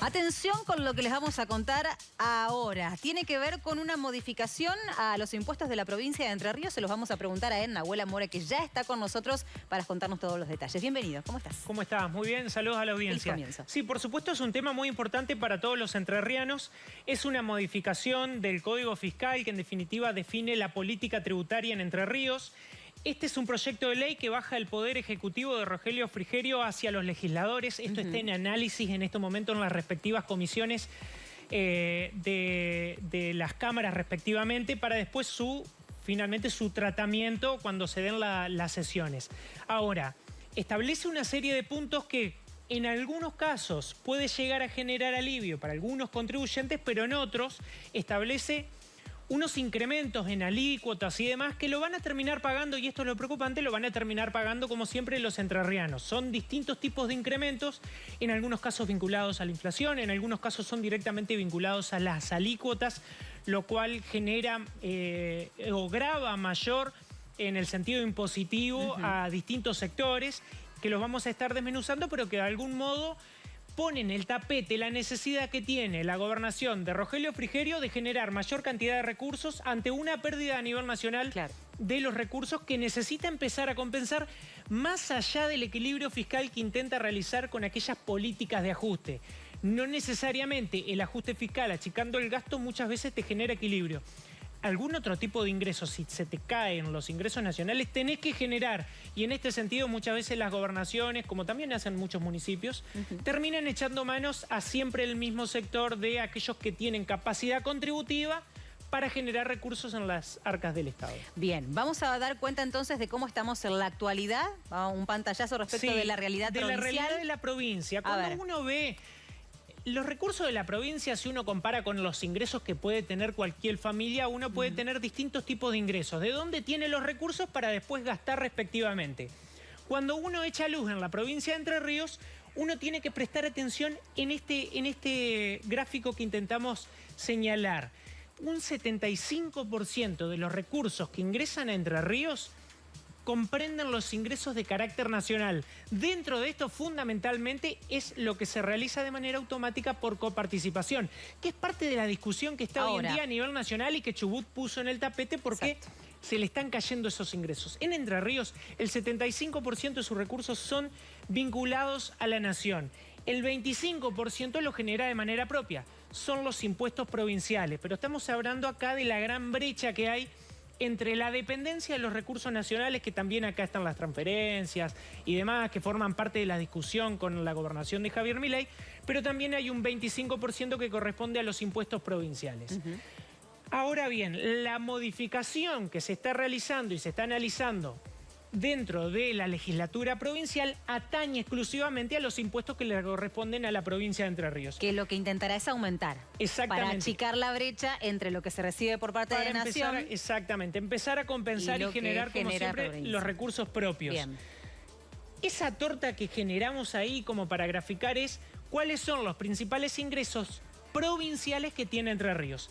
Atención con lo que les vamos a contar ahora. Tiene que ver con una modificación a los impuestos de la provincia de Entre Ríos. Se los vamos a preguntar a Nahuel Mora, que ya está con nosotros para contarnos todos los detalles. Bienvenido, ¿cómo estás? ¿Cómo estás? Muy bien, saludos a la audiencia. Sí, por supuesto es un tema muy importante para todos los entrerrianos. Es una modificación del Código Fiscal que en definitiva define la política tributaria en Entre Ríos. Este es un proyecto de ley que baja el poder ejecutivo de Rogelio Frigerio hacia los legisladores. Esto está en análisis en este momento en las respectivas comisiones de las cámaras respectivamente para después finalmente su tratamiento cuando se den las sesiones. Ahora, establece una serie de puntos que en algunos casos puede llegar a generar alivio para algunos contribuyentes, pero en otros establece unos incrementos en alícuotas y demás que lo van a terminar pagando, y esto es lo preocupante, lo van a terminar pagando como siempre los entrerrianos. Son distintos tipos de incrementos, en algunos casos vinculados a la inflación, en algunos casos son directamente vinculados a las alícuotas, lo cual genera o grava mayor en el sentido impositivo a distintos sectores, que los vamos a estar desmenuzando, pero que de algún modo ponen el tapete la necesidad que tiene la gobernación de Rogelio Frigerio de generar mayor cantidad de recursos ante una pérdida a nivel nacional de los recursos que necesita empezar a compensar más allá del equilibrio fiscal que intenta realizar con aquellas políticas de ajuste. No necesariamente el ajuste fiscal achicando el gasto muchas veces te genera equilibrio. Algún otro tipo de ingresos, si se te caen los ingresos nacionales, tenés que generar. Y en este sentido, muchas veces las gobernaciones, como también hacen muchos municipios, terminan echando manos a siempre el mismo sector de aquellos que tienen capacidad contributiva para generar recursos en las arcas del Estado. Bien, vamos a dar cuenta entonces de cómo estamos en la actualidad. Un pantallazo respecto de la realidad provincial. De la realidad de la provincia. Cuando uno ve los recursos de la provincia, si uno compara con los ingresos que puede tener cualquier familia, uno puede tener distintos tipos de ingresos. ¿De dónde tiene los recursos para después gastar respectivamente? Cuando uno echa luz en la provincia de Entre Ríos, uno tiene que prestar atención en este gráfico que intentamos señalar. Un 75% de los recursos que ingresan a Entre Ríos comprenden los ingresos de carácter nacional. Dentro de esto, fundamentalmente, es lo que se realiza de manera automática por coparticipación, que es parte de la discusión que está hoy en día a nivel nacional y que Chubut puso en el tapete porque se le están cayendo esos ingresos. En Entre Ríos, el 75% de sus recursos son vinculados a la nación. El 25% lo genera de manera propia. Son los impuestos provinciales, pero estamos hablando acá de la gran brecha que hay entre la dependencia de los recursos nacionales, que también acá están las transferencias y demás, que forman parte de la discusión con la gobernación de Javier Milei, pero también hay un 25% que corresponde a los impuestos provinciales. Ahora bien, la modificación que se está realizando y se está analizando dentro de la legislatura provincial atañe exclusivamente a los impuestos que le corresponden a la provincia de Entre Ríos. Que lo que intentará es aumentar. Exactamente. Para achicar la brecha entre lo que se recibe por parte de la nación. Exactamente, empezar a compensar y generar, como siempre, los recursos propios. Bien. Esa torta que generamos ahí, como para graficar, es cuáles son los principales ingresos provinciales que tiene Entre Ríos.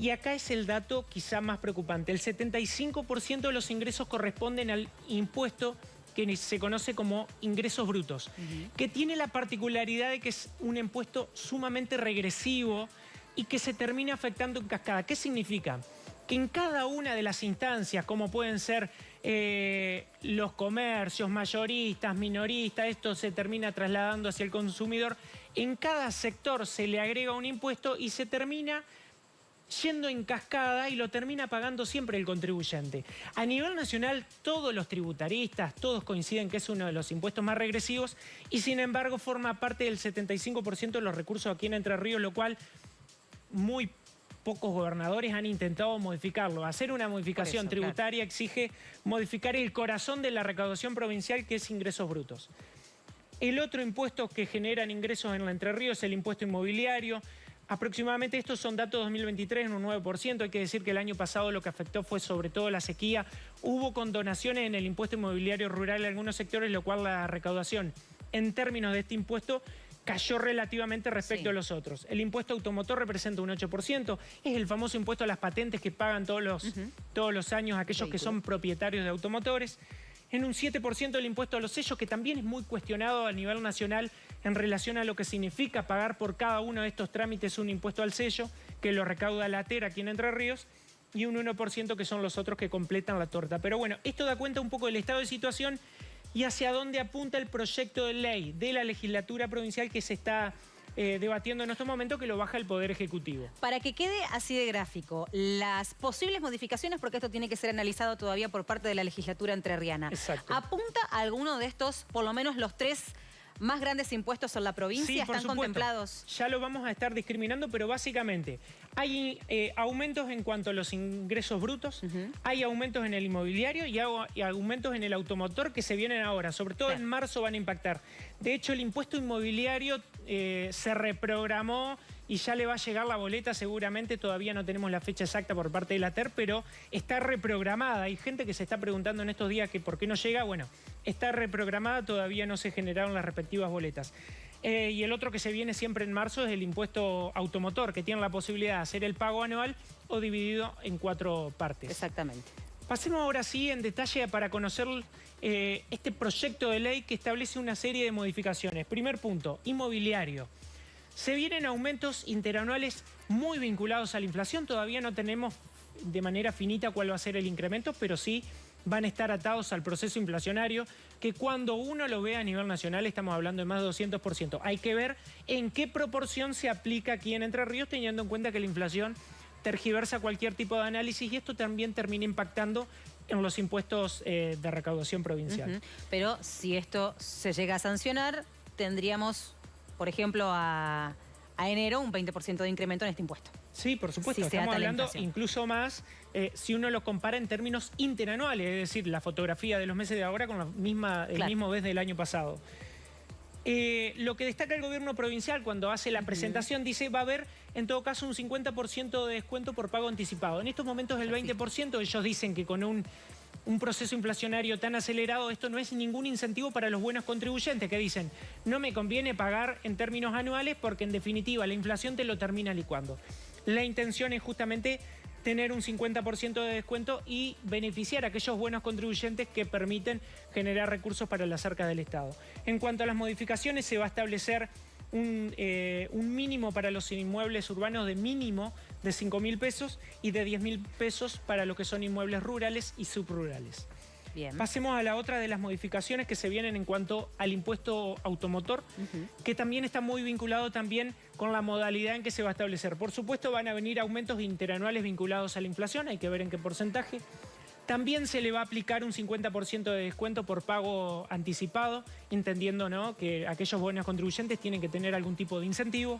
Y acá es el dato quizá más preocupante. El 75% de los ingresos corresponden al impuesto que se conoce como ingresos brutos, que tiene la particularidad de que es un impuesto sumamente regresivo y que se termina afectando en cascada. ¿Qué significa? Que en cada una de las instancias, como pueden ser los comercios, mayoristas, minoristas, esto se termina trasladando hacia el consumidor, en cada sector se le agrega un impuesto y se termina yendo en cascada y lo termina pagando siempre el contribuyente. A nivel nacional, todos los tributaristas, todos coinciden que es uno de los impuestos más regresivos y sin embargo forma parte del 75% de los recursos aquí en Entre Ríos, lo cual muy pocos gobernadores han intentado modificarlo. Hacer una modificación tributaria exige modificar el corazón de la recaudación provincial, que es ingresos brutos. El otro impuesto que generan ingresos en Entre Ríos es el impuesto inmobiliario. Aproximadamente, estos son datos 2023, en un 9%. Hay que decir que el año pasado lo que afectó fue sobre todo la sequía. Hubo condonaciones en el impuesto inmobiliario rural en algunos sectores, lo cual la recaudación en términos de este impuesto cayó relativamente respecto a los otros. El impuesto automotor representa un 8%. Es el famoso impuesto a las patentes que pagan todos los años aquellos que son propietarios de automotores. En un 7% el impuesto a los sellos, que también es muy cuestionado a nivel nacional en relación a lo que significa pagar por cada uno de estos trámites un impuesto al sello, que lo recauda la ATER aquí en Entre Ríos, y un 1% que son los otros que completan la torta. Pero bueno, esto da cuenta un poco del estado de situación y hacia dónde apunta el proyecto de ley de la legislatura provincial que se está debatiendo en estos momentos, que lo baja el Poder Ejecutivo. Para que quede así de gráfico, las posibles modificaciones, porque esto tiene que ser analizado todavía por parte de la legislatura entrerriana. Exacto. ¿Apunta a alguno de estos, por lo menos los 3 más grandes impuestos en la provincia? Sí, por ¿Están supuesto. contemplados? Ya lo vamos a estar discriminando, pero básicamente hay aumentos en cuanto a los ingresos brutos, hay aumentos en el inmobiliario y hay aumentos en el automotor que se vienen ahora, sobre todo en marzo van a impactar. De hecho, el impuesto inmobiliario se reprogramó y ya le va a llegar la boleta seguramente, todavía no tenemos la fecha exacta por parte de la ATER, pero está reprogramada. Hay gente que se está preguntando en estos días que por qué no llega. Bueno, está reprogramada, todavía no se generaron las respectivas boletas. Y el otro que se viene siempre en marzo es el impuesto automotor, que tiene la posibilidad de hacer el pago anual o dividido en 4 partes. Exactamente. Pasemos ahora sí en detalle para conocer este proyecto de ley que establece una serie de modificaciones. Primer punto, inmobiliario. Se vienen aumentos interanuales muy vinculados a la inflación. Todavía no tenemos de manera finita cuál va a ser el incremento, pero sí van a estar atados al proceso inflacionario, que cuando uno lo ve a nivel nacional estamos hablando de más de 200%. Hay que ver en qué proporción se aplica aquí en Entre Ríos, teniendo en cuenta que la inflación tergiversa cualquier tipo de análisis y esto también termina impactando en los impuestos de recaudación provincial. Pero si esto se llega a sancionar, tendríamos, por ejemplo, a enero un 20% de incremento en este impuesto. Sí, por supuesto. Si estamos hablando incluso más si uno lo compara en términos interanuales, es decir, la fotografía de los meses de ahora con el mismo mes del año pasado. Lo que destaca el gobierno provincial cuando hace la presentación dice va a haber en todo caso un 50% de descuento por pago anticipado. En estos momentos el 20%, ellos dicen que con un proceso inflacionario tan acelerado esto no es ningún incentivo para los buenos contribuyentes que dicen no me conviene pagar en términos anuales porque en definitiva la inflación te lo termina licuando. La intención es justamente tener un 50% de descuento y beneficiar a aquellos buenos contribuyentes que permiten generar recursos para las arcas del Estado. En cuanto a las modificaciones, se va a establecer un mínimo para los inmuebles urbanos de mínimo de 5.000 pesos y de 10.000 pesos para lo que son inmuebles rurales y subrurales. Bien. Pasemos a la otra de las modificaciones que se vienen en cuanto al impuesto automotor, que también está muy vinculado también con la modalidad en que se va a establecer. Por supuesto van a venir aumentos interanuales vinculados a la inflación, hay que ver en qué porcentaje. También se le va a aplicar un 50% de descuento por pago anticipado, entendiendo, ¿no?, que aquellos buenos contribuyentes tienen que tener algún tipo de incentivo.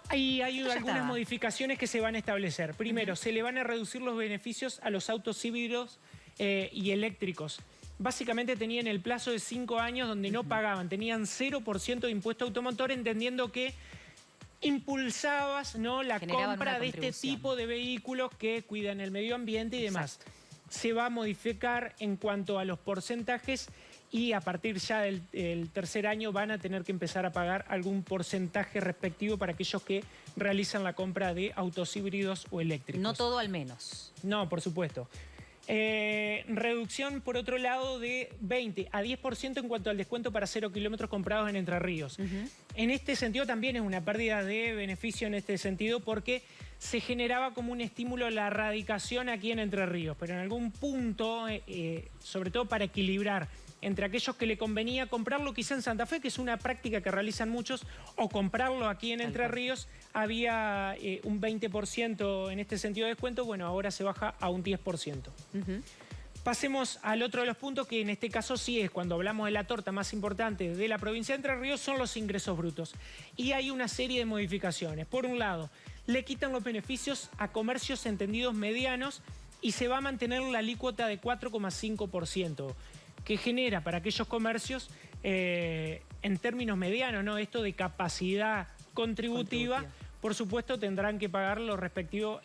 Hay algunas modificaciones que se van a establecer. Primero, se le van a reducir los beneficios a los autos híbridos y eléctricos. Básicamente tenían el plazo de 5 años donde no pagaban, tenían 0% de impuesto automotor, entendiendo que impulsabas, ¿no?, la compra de este tipo de vehículos que cuidan el medio ambiente y demás. Exacto. Se va a modificar en cuanto a los porcentajes y a partir ya del tercer año van a tener que empezar a pagar algún porcentaje respectivo para aquellos que realizan la compra de autos híbridos o eléctricos. No todo al menos. No, por supuesto. Reducción, por otro lado, de 20 a 10% en cuanto al descuento para 0 kilómetros comprados en Entre Ríos. En este sentido también es una pérdida de beneficio en este sentido porque se generaba como un estímulo a la radicación aquí en Entre Ríos, pero en algún punto, sobre todo para equilibrar entre aquellos que le convenía comprarlo quizá en Santa Fe, que es una práctica que realizan muchos, o comprarlo aquí en Entre Ríos, había un 20% en este sentido de descuento, bueno, ahora se baja a un 10%. Pasemos al otro de los puntos, que en este caso sí es, cuando hablamos de la torta más importante de la provincia de Entre Ríos, son los ingresos brutos. Y hay una serie de modificaciones. Por un lado, le quitan los beneficios a comercios entendidos medianos y se va a mantener la alícuota de 4,5%. Que genera para aquellos comercios, en términos medianos, ¿no?, esto de capacidad contributiva, por supuesto tendrán que pagar lo respectivo,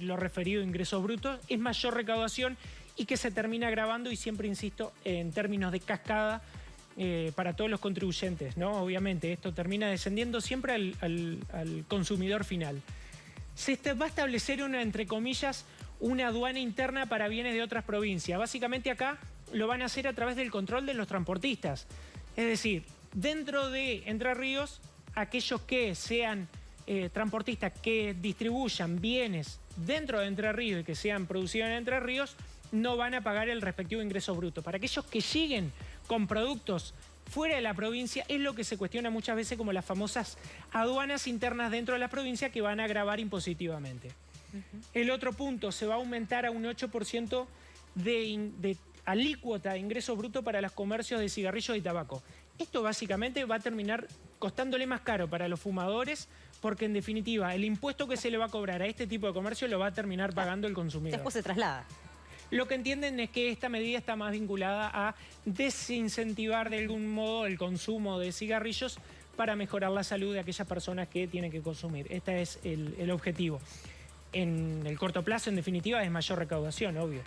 lo referido a ingresos brutos, es mayor recaudación y que se termina agravando y siempre insisto en términos de cascada para todos los contribuyentes, ¿no? Obviamente esto termina descendiendo siempre al consumidor final. Se va a establecer entre comillas, una aduana interna para bienes de otras provincias. Básicamente acá lo van a hacer a través del control de los transportistas. Es decir, Dentro de Entre Ríos, aquellos que sean transportistas que distribuyan bienes dentro de Entre Ríos y que sean producidos en Entre Ríos, no van a pagar el respectivo ingreso bruto. Para aquellos que lleguen con productos fuera de la provincia, es lo que se cuestiona muchas veces como las famosas aduanas internas dentro de la provincia que van a gravar impositivamente. El otro punto, se va a aumentar a un 8% de alícuota de ingresos brutos para los comercios de cigarrillos y tabaco. Esto básicamente va a terminar costándole más caro para los fumadores, porque en definitiva el impuesto que se le va a cobrar a este tipo de comercio lo va a terminar pagando el consumidor. Después se traslada. Lo que entienden es que esta medida está más vinculada a desincentivar de algún modo el consumo de cigarrillos para mejorar la salud de aquellas personas que tienen que consumir. Este es el objetivo. En el corto plazo, en definitiva, es mayor recaudación, obvio.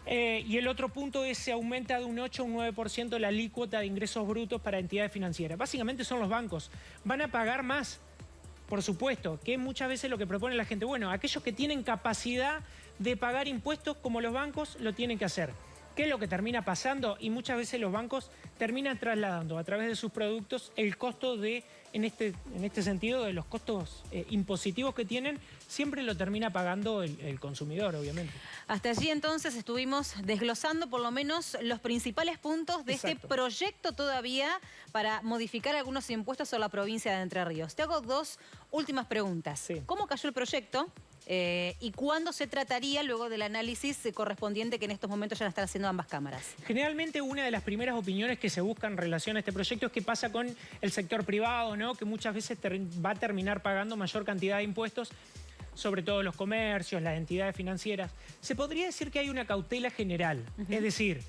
Y el otro punto es se aumenta de un 8 a un 9% la alícuota de ingresos brutos para entidades financieras. Básicamente son los bancos. Van a pagar más, por supuesto, que muchas veces lo que propone la gente. Bueno, aquellos que tienen capacidad de pagar impuestos como los bancos lo tienen que hacer. ¿Qué es lo que termina pasando? Y muchas veces los bancos terminan trasladando a través de sus productos el costo de, en este sentido, de los costos impositivos que tienen, siempre lo termina pagando el consumidor, obviamente. Hasta allí entonces estuvimos desglosando por lo menos los principales puntos de este proyecto todavía para modificar algunos impuestos a la provincia de Entre Ríos. Te hago dos últimas preguntas. Sí. ¿Cómo cayó el proyecto? ¿Y cuándo se trataría luego del análisis correspondiente que en estos momentos ya lo están haciendo ambas cámaras? Generalmente una de las primeras opiniones que se busca en relación a este proyecto es qué pasa con el sector privado, ¿no? Que muchas veces va a terminar pagando mayor cantidad de impuestos, sobre todo los comercios, las entidades financieras. Se podría decir que hay una cautela general, es decir,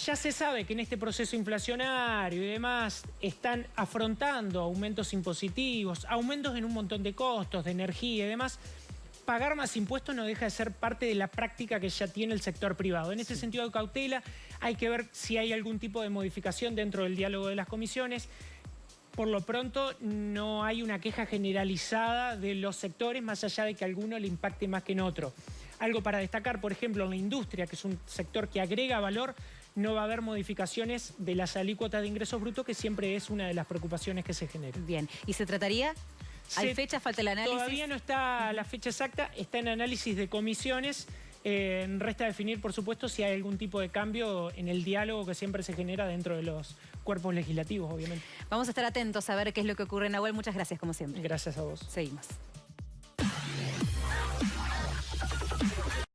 ya se sabe que en este proceso inflacionario y demás están afrontando aumentos impositivos, aumentos en un montón de costos, de energía y demás. Pagar más impuestos no deja de ser parte de la práctica que ya tiene el sector privado. En ese sentido de cautela, hay que ver si hay algún tipo de modificación dentro del diálogo de las comisiones. Por lo pronto, no hay una queja generalizada de los sectores, más allá de que a alguno le impacte más que en otro. Algo para destacar, por ejemplo, en la industria, que es un sector que agrega valor, no va a haber modificaciones de las alícuotas de ingresos brutos, que siempre es una de las preocupaciones que se generan. Bien, ¿y se trataría? ¿Hay fecha? ¿Falta el análisis? Todavía no está la fecha exacta, está en análisis de comisiones. Resta definir, por supuesto, si hay algún tipo de cambio en el diálogo que siempre se genera dentro de los cuerpos legislativos, obviamente. Vamos a estar atentos a ver qué es lo que ocurre. Nahuel, muchas gracias, como siempre. Gracias a vos. Seguimos.